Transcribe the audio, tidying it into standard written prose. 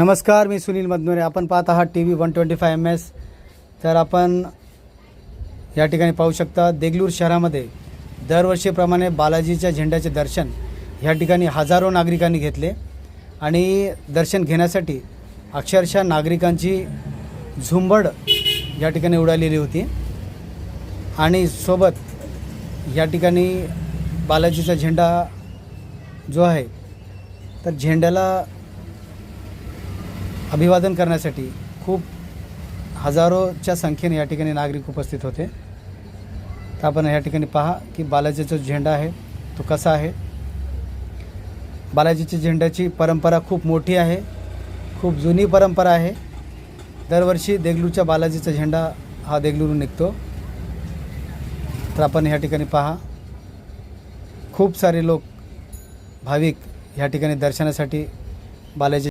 नमस्कार, मी सुनील मदनुरे. आपण पाहत आहात TV 125MS. तर आपण या ठिकाणी पाहू शकता, देगलूर शहरामध्ये दरवर्षीप्रमाणे बालाजीच्या झेंड्याचे दर्शन या ठिकाणी हजारो नागरिकांनी घेतले आणि दर्शन घेण्यासाठी अक्षरशः नागरिकांची झुंबड या ठिकाणी उडालेली होती. आणि सोबत या ठिकाणी बालाजीचा झेंडा जो आहे, तर झेंड्याला अभिवादन करण्यासाठी खूप हजारोच्या संख्येने या ठिकाणी नागरिक उपस्थित होते. तर आपण या ठिकाणी पहा की बालाजीचा झेंडा आहे तो कसा आहे. बालाजीच्या झेंड्याची परंपरा खूप मोठी आहे, खूप जुनी परंपरा आहे. दरवर्षी देगलूरच्या बालाजीचा झेंडा हा देगलूरून निघतो. तर आपण या ठिकाणी पहा, खूप सारे लोक भाविक या ठिकाणी दर्शनासाठी बालाजी